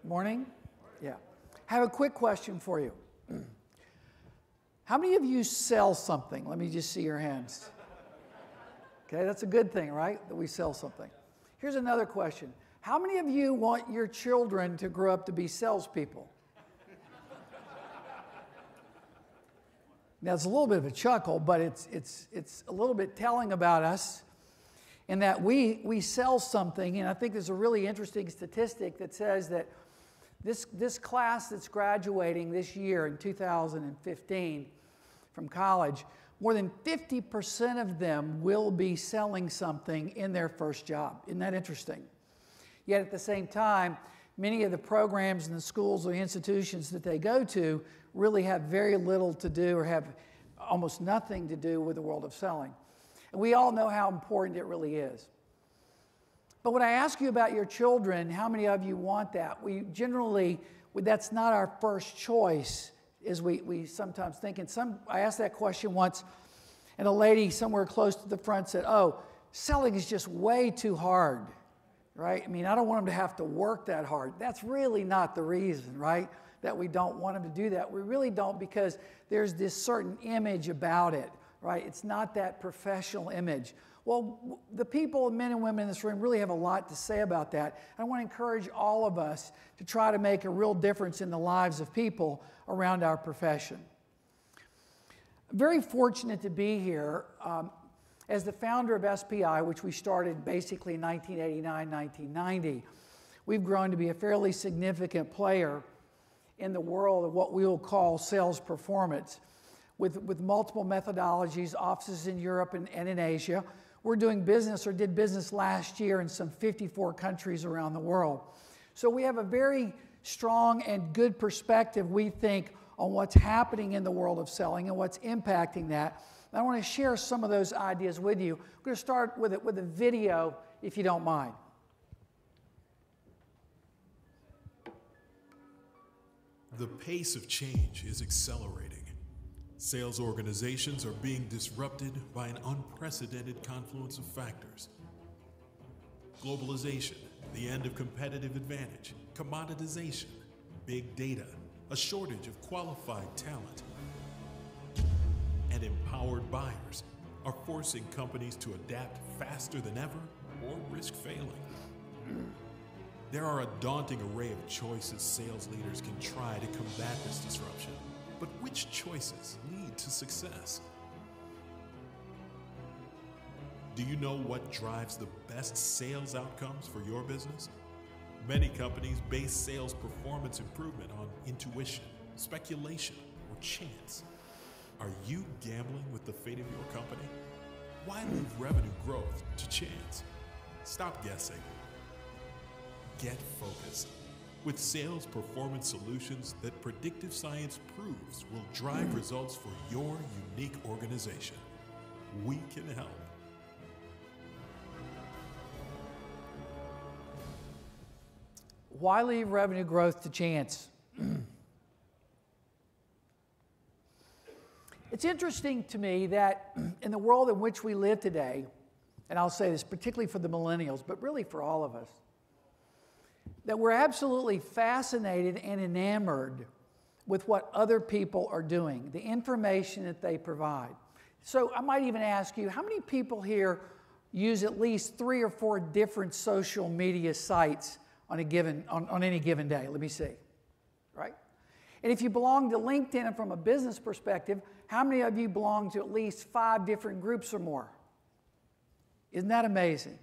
Morning. Yeah. I have a quick question for you. How many of you sell something? Let me just see your hands. Okay, that's a good thing, right? That we sell something. Here's another question. How many of you want your children to grow up to be salespeople? Now, it's a little bit of a chuckle, but it's a little bit telling about us in that we sell something, and I think there's a really interesting statistic that says that this class that's graduating this year in 2015 from college, more than 50% of them will be selling something in their first job. Isn't that interesting? Yet at the same time, many of the programs in the schools or the institutions that they go to really have very little to do or have almost nothing to do with the world of selling. And we all know how important it really is. But when I ask you about your children, how many of you want that? We generally, that's not our first choice, as we sometimes think. And I asked that question once, and a lady somewhere close to the front said, "Oh, selling is just way too hard," right? I mean, I don't want them to have to work that hard. That's really not the reason, right, that we don't want them to do that. We really don't, because there's this certain image about it, right? It's not that professional image. Well, the people, men and women in this room, really have a lot to say about that. I want to encourage all of us to try to make a real difference in the lives of people around our profession. I'm very fortunate to be here as the founder of SPI, which we started basically in 1989, 1990. We've grown to be a fairly significant player in the world of what we will call sales performance with multiple methodologies, offices in Europe and in Asia. We're doing business, or did business last year, in some 54 countries around the world. So we have a very strong and good perspective, we think, on what's happening in the world of selling and what's impacting that. And I want to share some of those ideas with you. We're going to start with a video, if you don't mind. The pace of change is accelerating. Sales organizations are being disrupted by an unprecedented confluence of factors. Globalization, the end of competitive advantage, commoditization, big data, a shortage of qualified talent, and empowered buyers are forcing companies to adapt faster than ever or risk failing. There are a daunting array of choices sales leaders can try to combat this disruption. But which choices lead to success? Do you know what drives the best sales outcomes for your business? Many companies base sales performance improvement on intuition, speculation, or chance. Are you gambling with the fate of your company? Why leave revenue growth to chance? Stop guessing. Get focused. With sales performance solutions that predictive science proves will drive results for your unique organization, we can help. Why leave revenue growth to chance? It's interesting to me that in the world in which we live today, and I'll say this particularly for the millennials, but really for all of us, that we're absolutely fascinated and enamored with what other people are doing, the information that they provide. So I might even ask you, how many people here use at least 3 or 4 different social media sites on any given day? Let me see, right? And if you belong to LinkedIn, and from a business perspective, how many of you belong to at least 5 different groups or more? Isn't that amazing?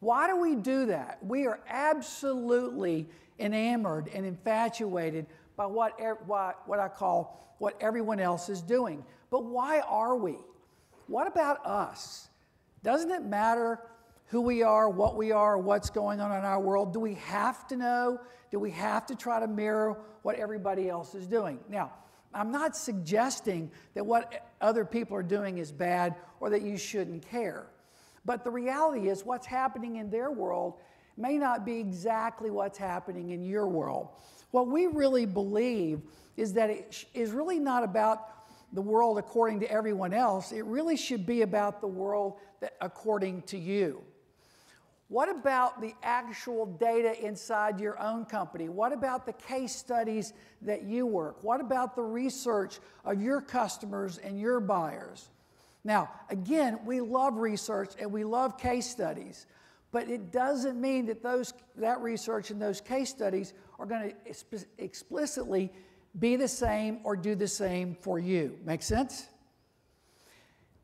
Why do we do that? We are absolutely enamored and infatuated by what I call what everyone else is doing. But why are we? What about us? Doesn't it matter who we are, what's going on in our world? Do we have to know? Do we have to try to mirror what everybody else is doing? Now, I'm not suggesting that what other people are doing is bad or that you shouldn't care. But the reality is what's happening in their world may not be exactly what's happening in your world. What we really believe is that it is really not about the world according to everyone else. It really should be about the world according to you. What about the actual data inside your own company? What about the case studies that you work? What about the research of your customers and your buyers? Now, again, we love research and we love case studies, but it doesn't mean that that research and those case studies are going to explicitly be the same or do the same for you. Make sense?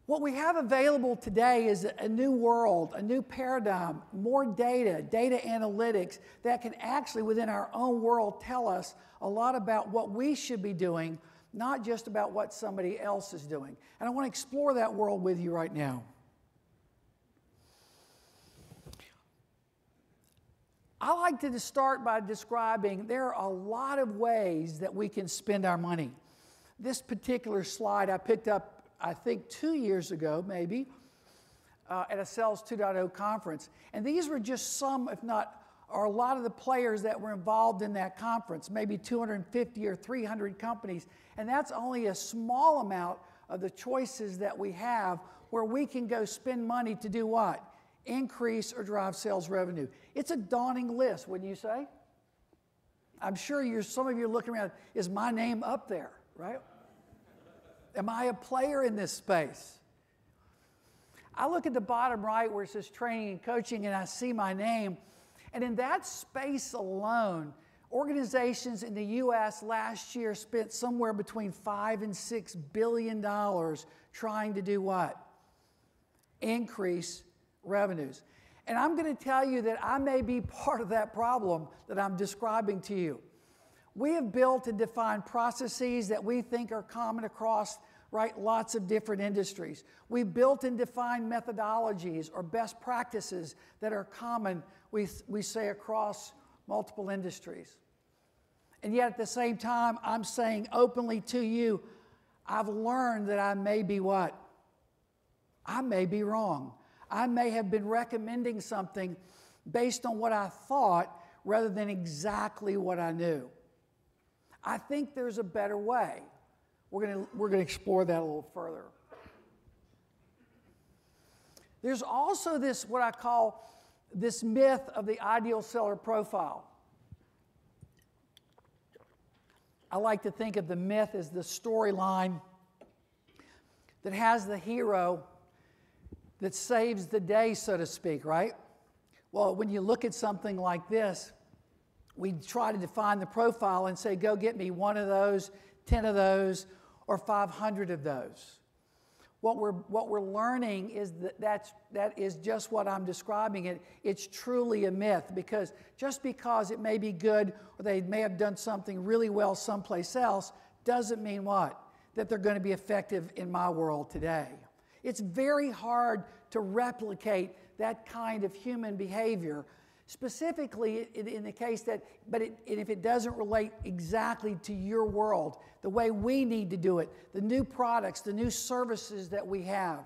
What we have available today is a new world, a new paradigm, more data analytics that can actually within our own world tell us a lot about what we should be doing, not just about what somebody else is doing. And I want to explore that world with you right now. I like to start by describing there are a lot of ways that we can spend our money. This particular slide I picked up, I think 2 years ago, maybe, at a Sales 2.0 conference. And these were just some, if not, or a lot of the players that were involved in that conference, maybe 250 or 300 companies. And that's only a small amount of the choices that we have where we can go spend money to do what? Increase or drive sales revenue. It's a daunting list, wouldn't you say? I'm sure some of you are looking around, is my name up there, right? Am I a player in this space? I look at the bottom right where it says training and coaching and I see my name. And in that space alone, organizations in the U.S. last year spent somewhere between $5 and $6 billion trying to do what? Increase revenues. And I'm going to tell you that I may be part of that problem that I'm describing to you. We have built and defined processes that we think are common across, right, lots of different industries. We've built and defined methodologies or best practices that are common, we say, across multiple industries. And yet at the same time, I'm saying openly to you, I've learned that I may be what? I may be wrong. I may have been recommending something based on what I thought rather than exactly what I knew. I think there's a better way. We're going to explore that a little further. There's also this, what I call this myth of the ideal seller profile. I like to think of the myth as the storyline that has the hero that saves the day, so to speak, right? Well, when you look at something like this, we try to define the profile and say, go get me 1 of those, 10 of those, or 500 of those. What we're learning is that is just what I'm describing it. It's truly a myth, because just because it may be good or they may have done something really well someplace else doesn't mean what? That they're going to be effective in my world today. It's very hard to replicate that kind of human behavior, specifically in the case that, if it doesn't relate exactly to your world, the way we need to do it, the new products, the new services that we have.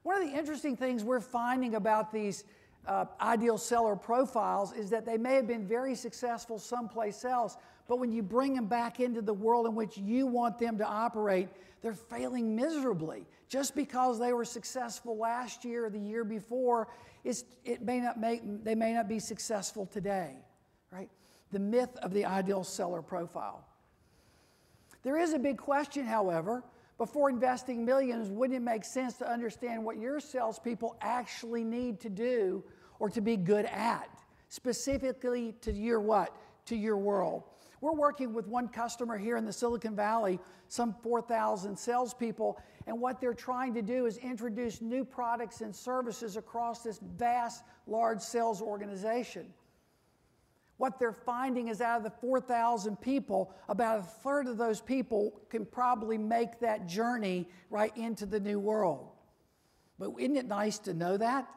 One of the interesting things we're finding about these ideal seller profiles is that they may have been very successful someplace else, but when you bring them back into the world in which you want them to operate, they're failing miserably. Just because they were successful last year or the year before, they may not be successful today, right? The myth of the ideal seller profile. There is a big question, however. Before investing millions, wouldn't it make sense to understand what your salespeople actually need to do or to be good at, specifically to your what? To your world. We're working with one customer here in the Silicon Valley, some 4,000 salespeople, and what they're trying to do is introduce new products and services across this vast, large sales organization. What they're finding is out of the 4,000 people, about 1/3 of those people can probably make that journey right into the new world. But isn't it nice to know that?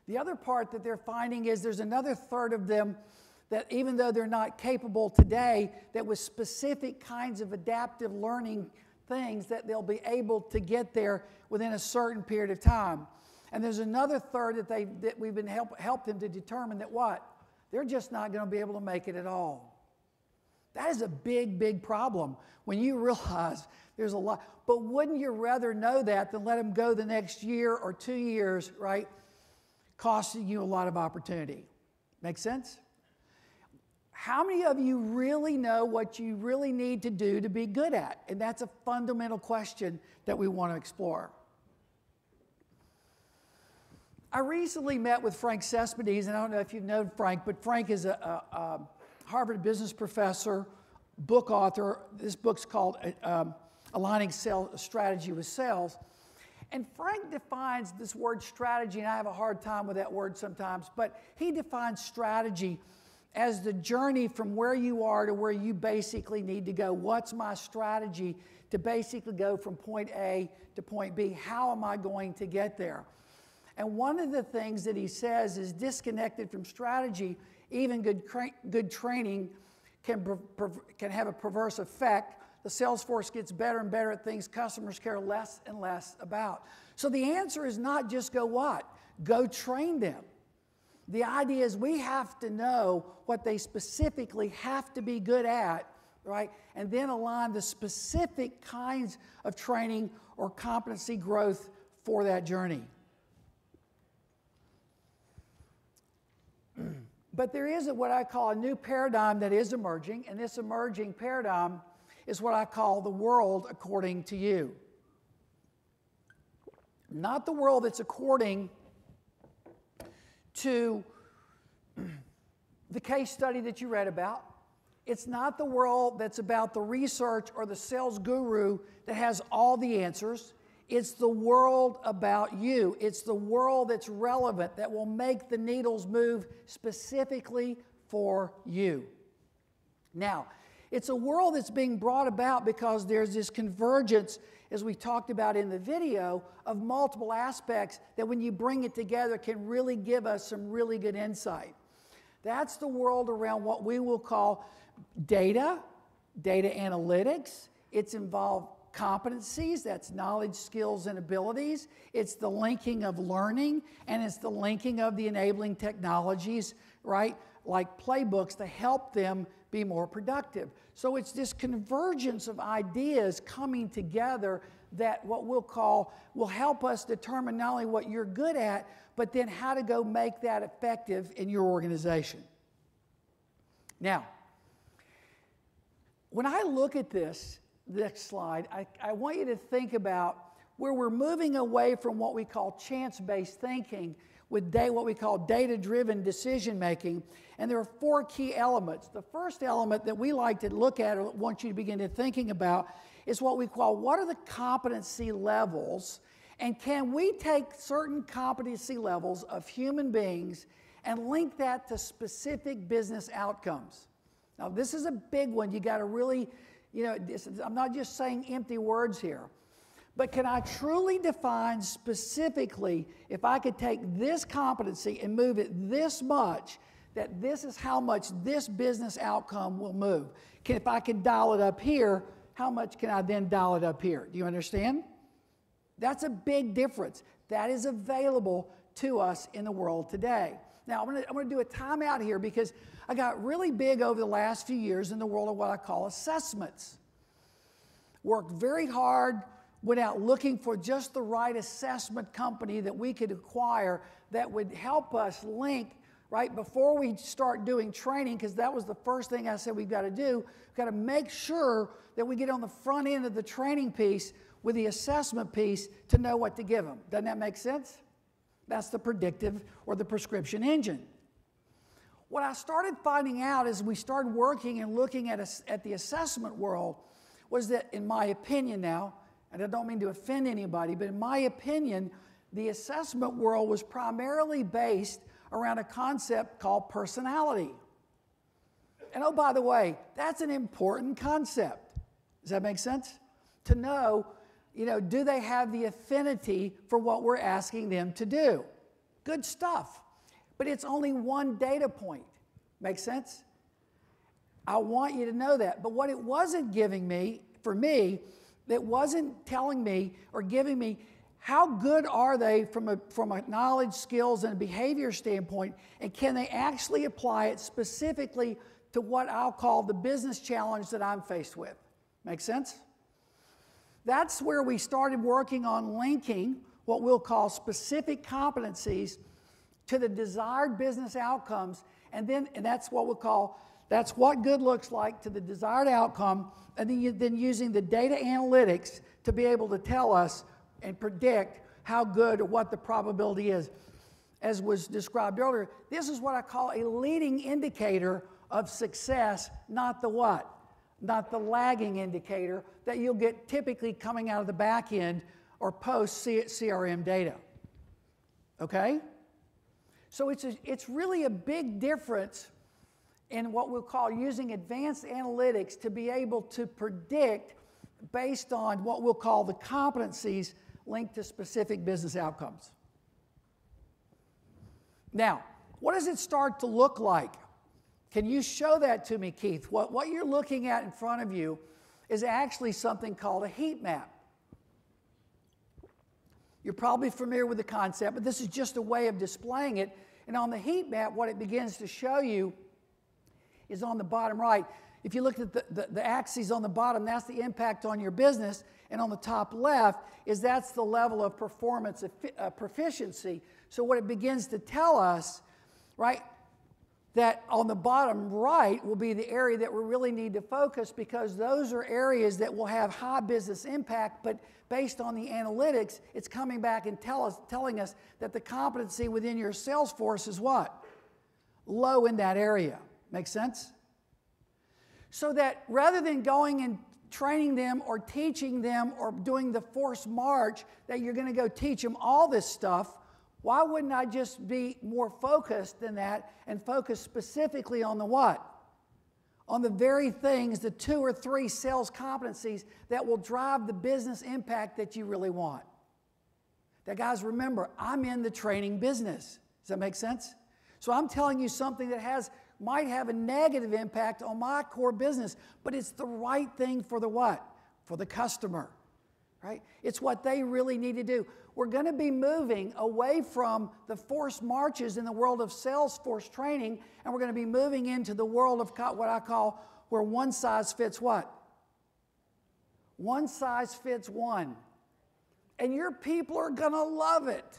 The other part that they're finding is there's another 1/3 of them that even though they're not capable today, that with specific kinds of adaptive learning things that they'll be able to get there within a certain period of time. And there's another 1/3 that we've been helped them to determine that what? They're just not going to be able to make it at all. That is a big, big problem when you realize there's a lot. But wouldn't you rather know that than let them go the next year or 2 years, right? Costing you a lot of opportunity. Make sense? How many of you really know what you really need to do to be good at? And that's a fundamental question that we want to explore. I recently met with Frank Cespedes, and I don't know if you've known Frank, but Frank is a Harvard business professor, book author. This book's called Aligning Strategy with Sales. And Frank defines this word strategy, and I have a hard time with that word sometimes, but he defines strategy as the journey from where you are to where you basically need to go. What's my strategy to basically go from point A to point B? How am I going to get there? And one of the things that he says is disconnected from strategy, even good training can have a perverse effect. The sales force gets better and better at things customers care less and less about. So the answer is not just go what? Go train them. The idea is we have to know what they specifically have to be good at, right? And then align the specific kinds of training or competency growth for that journey. But there is what I call a new paradigm that is emerging, and this emerging paradigm is what I call the world according to you. Not the world that's according to the case study that you read about. It's not the world that's about the research or the sales guru that has all the answers. It's the world about you. It's the world that's relevant, that will make the needles move specifically for you. Now, it's a world that's being brought about because there's this convergence, as we talked about in the video, of multiple aspects that when you bring it together can really give us some really good insight. That's the world around what we will call data analytics. It's involved competencies, that's knowledge, skills, and abilities. It's the linking of learning, and it's the linking of the enabling technologies, right? Like playbooks to help them be more productive. So it's this convergence of ideas coming together that what we'll call will help us determine not only what you're good at, but then how to go make that effective in your organization. Now, when I look at this, next slide, I want you to think about where we're moving away from what we call chance-based thinking with what we call data-driven decision-making. And there are 4 key elements. The first element that we like to look at or want you to begin to thinking about is what we call, what are the competency levels, and can we take certain competency levels of human beings and link that to specific business outcomes? Now, this is a big one. You got to really, I'm not just saying empty words here. But can I truly define specifically, if I could take this competency and move it this much, that this is how much this business outcome will move? If I can dial it up here, how much can I then dial it up here? Do you understand? That's a big difference. That is available to us in the world today. Now, I'm going to do a timeout here because I got really big over the last few years in the world of what I call assessments. Worked very hard, went out looking for just the right assessment company that we could acquire that would help us link, right, before we start doing training, because that was the first thing I said we've got to do. We've got to make sure that we get on the front end of the training piece with the assessment piece to know what to give them. Doesn't that make sense? That's the predictive or the prescription engine. What I started finding out as we started working and looking at the assessment world was that, in my opinion now, and I don't mean to offend anybody, but in my opinion, the assessment world was primarily based around a concept called personality. And oh, by the way, that's an important concept. Does that make sense? To know, do they have the affinity for what we're asking them to do? Good stuff. But it's only one data point. Make sense? I want you to know that. But what it wasn't giving me, for me, it wasn't telling me or giving me how good are they from a knowledge, skills, and behavior standpoint, and can they actually apply it specifically to what I'll call the business challenge that I'm faced with. Make sense? That's where we started working on linking what we'll call specific competencies to the desired business outcomes, and that's what we'll call, that's what good looks like to the desired outcome, and then using the data analytics to be able to tell us and predict how good or what the probability is. As was described earlier, this is what I call a leading indicator of success, not the what? Not the lagging indicator that you'll get typically coming out of the back end or post CRM data. Okay? So it's really a big difference in what we'll call using advanced analytics to be able to predict based on what we'll call the competencies linked to specific business outcomes. Now, what does it start to look like? Can you show that to me, Keith? What you're looking at in front of you is actually something called a heat map. You're probably familiar with the concept, but this is just a way of displaying it. And on the heat map, what it begins to show you is on the bottom right. If you look at the axes on the bottom, that's the impact on your business. And on the top left that's the level of performance proficiency. So what it begins to tell us, right, that on the bottom right will be the area that we really need to focus, because those are areas that will have high business impact, but based on the analytics, it's coming back and telling us that the competency within your sales force is what? Low in that area. Make sense? So that rather than going and training them or teaching them or doing the forced march that you're going to go teach them all this stuff, why wouldn't I just be more focused than that and focus specifically on the what? On the very things, the 2 or 3 sales competencies that will drive the business impact that you really want. Now, guys, remember, I'm in the training business. Does that make sense? So I'm telling you something that might have a negative impact on my core business, but it's the right thing for the what? For the customer, right? It's what they really need to do. We're going to be moving away from the forced marches in the world of Salesforce training, and we're going to be moving into the world of what I call where one size fits what? One size fits one. And your people are going to love it,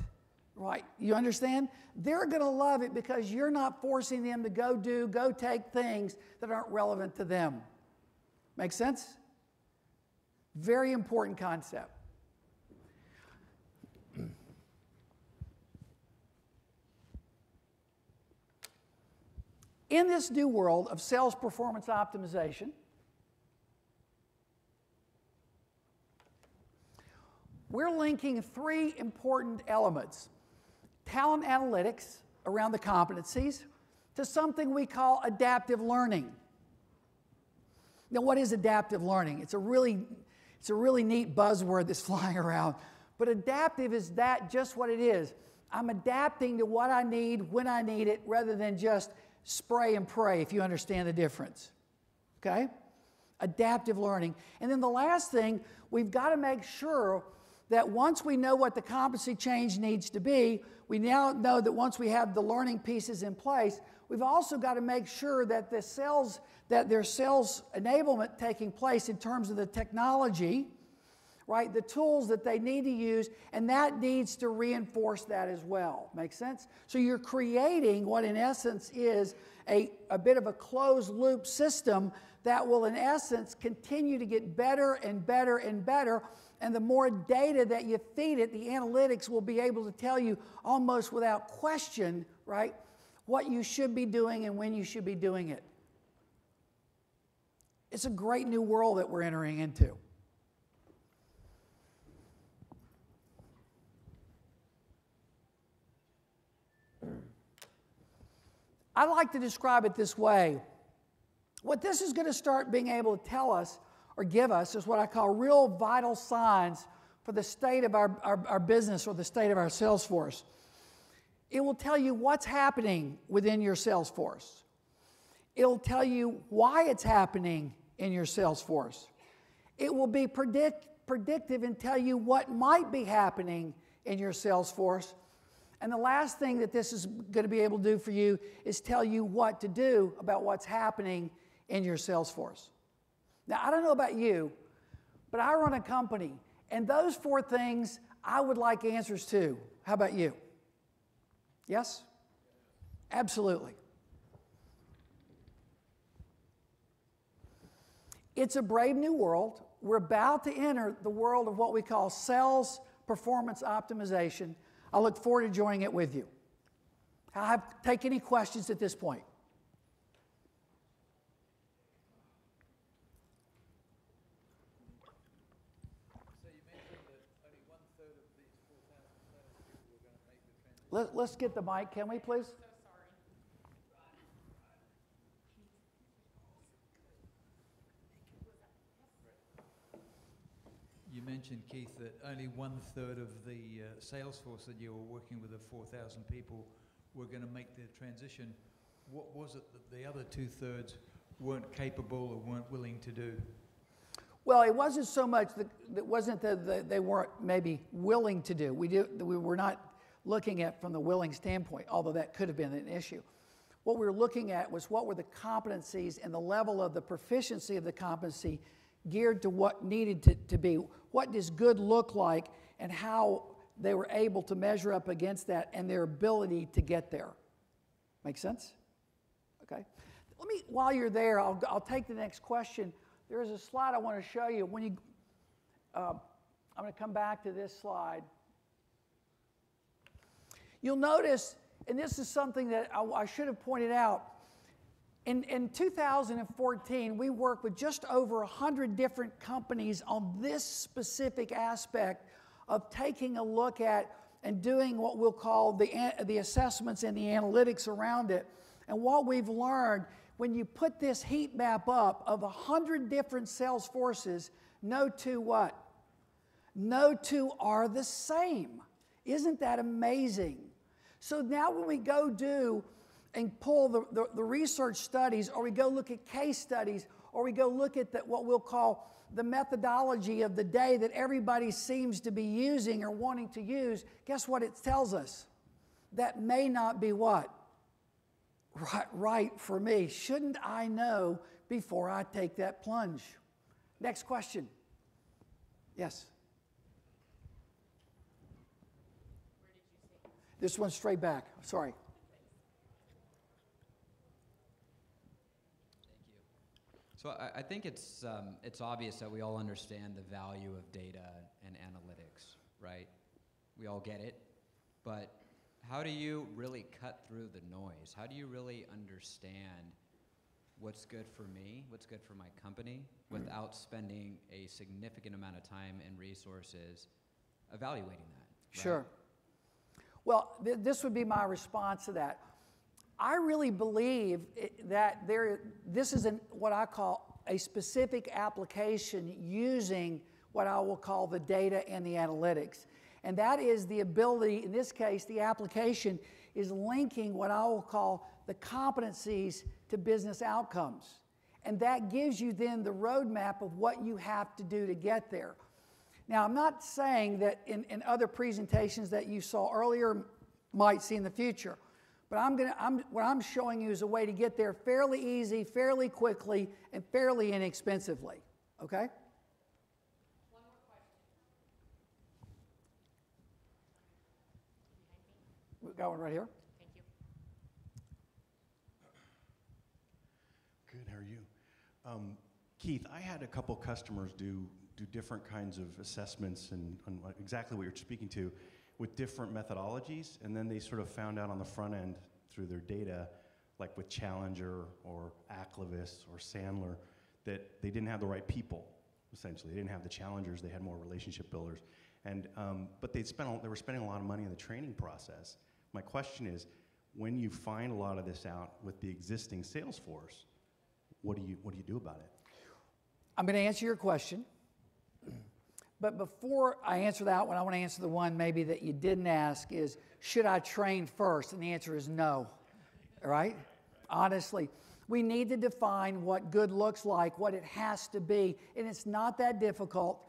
right? You understand? They're going to love it because you're not forcing them to go take things that aren't relevant to them. Make sense? Very important concept. In this new world of sales performance optimization, we're linking 3 important elements. Talent analytics around the competencies to something we call adaptive learning. Now, what is adaptive learning? It's a really neat buzzword that's flying around. But adaptive is just what it is. I'm adapting to what I need when I need it rather than just spray and pray, if you understand the difference. Okay? Adaptive learning. And then the last thing, we've got to make sure that once we know what the competency change needs to be, we now know that once we have the learning pieces in place, we've also got to make sure that there's sales enablement taking place in terms of the technology, right? The tools that they need to use, and that needs to reinforce that as well. Make sense? So you're creating what in essence is a bit of a closed loop system that will in essence continue to get better and better and better. And the more data that you feed it, the analytics will be able to tell you almost without question, right, what you should be doing and when you should be doing it. It's a great new world that we're entering into. I like to describe it this way. What this is going to start being able to tell us or give us is what I call real vital signs for the state of our business or the state of our sales force. It will tell you what's happening within your sales force. It'll tell you why it's happening in your sales force. It will be predictive and tell you what might be happening in your sales force. And the last thing that this is going to be able to do for you is tell you what to do about what's happening in your sales force. Now, I don't know about you, but I run a company, and those 4 things I would like answers to. How about you? Yes? Absolutely. It's a brave new world. We're about to enter the world of what we call sales performance optimization. I look forward to joining it with you. Take any questions at this point. So you mentioned that only 1/3 of these 4,000 salespeople were going to make the transition. Let's get the mic, can we please? You mentioned, Keith, that only 1/3 of the sales force that you were working with, the 4,000 people, were going to make the transition. What was it that the other 2/3 weren't capable or weren't willing to do? Well, it wasn't so much that they weren't maybe willing to do. We were not looking at from the willing standpoint, although that could have been an issue. What we were looking at was what were the competencies and the level of the proficiency of the competency geared to what needed to be. What does good look like, and how they were able to measure up against that and their ability to get there. Make sense? Okay. While you're there, I'll take the next question. There is a slide I want to show you. I'm going to come back to this slide. You'll notice, and this is something that I should have pointed out, in 2014, we worked with just over 100 different companies on this specific aspect of taking a look at and doing what we'll call the assessments and the analytics around it. And what we've learned, when you put this heat map up of 100 different sales forces, no two what? No two are the same. Isn't that amazing? So now when we go do and pull the research studies, or we go look at case studies, or we go look at what we'll call the methodology of the day that everybody seems to be using or wanting to use, guess what it tells us? That may not be what? Right for me. Shouldn't I know before I take that plunge? Next question. Yes? Where did you see? This one straight back. Sorry. So I think it's obvious that we all understand the value of data and analytics, right? We all get it, but how do you really cut through the noise? How do you really understand what's good for me, what's good for my company, without spending a significant amount of time and resources evaluating that? Right? Sure. Well, this would be my response to that. I really believe that this is what I call a specific application using what I will call the data and the analytics. And that is the ability, in this case, the application is linking what I will call the competencies to business outcomes. And that gives you then the roadmap of what you have to do to get there. Now, I'm not saying that in other presentations that you saw earlier might see in the future. But what I'm showing you is a way to get there fairly easy, fairly quickly, and fairly inexpensively. Okay? One more question. Behind me. We got one right here. Thank you. Good, how are you? Keith, I had a couple customers do different kinds of assessments and on exactly what you're speaking to, with different methodologies, and then they sort of found out on the front end through their data, like with Challenger or Aclivis or Sandler, that they didn't have the right people, essentially. They didn't have the challengers, they had more relationship builders. And, but they were spending a lot of money on the training process. My question is, when you find a lot of this out with the existing sales force, what do you do about it? I'm going to answer your question. But before I answer that one, I want to answer the one maybe that you didn't ask is, should I train first? And the answer is no, all right? Honestly, we need to define what good looks like, what it has to be, and it's not that difficult,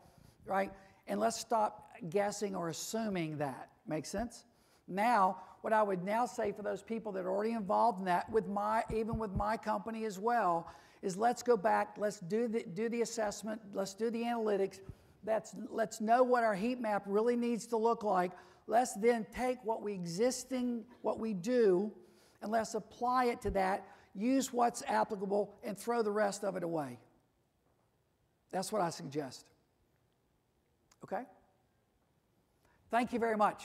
right? And let's stop guessing or assuming that. Make sense? Now, what I would now say for those people that are already involved in that, even with my company as well, is let's go back, let's do the assessment, let's do the analytics, let's know what our heat map really needs to look like. Let's then take what we do, and let's apply it to that, use what's applicable, and throw the rest of it away. That's what I suggest. Okay? Thank you very much.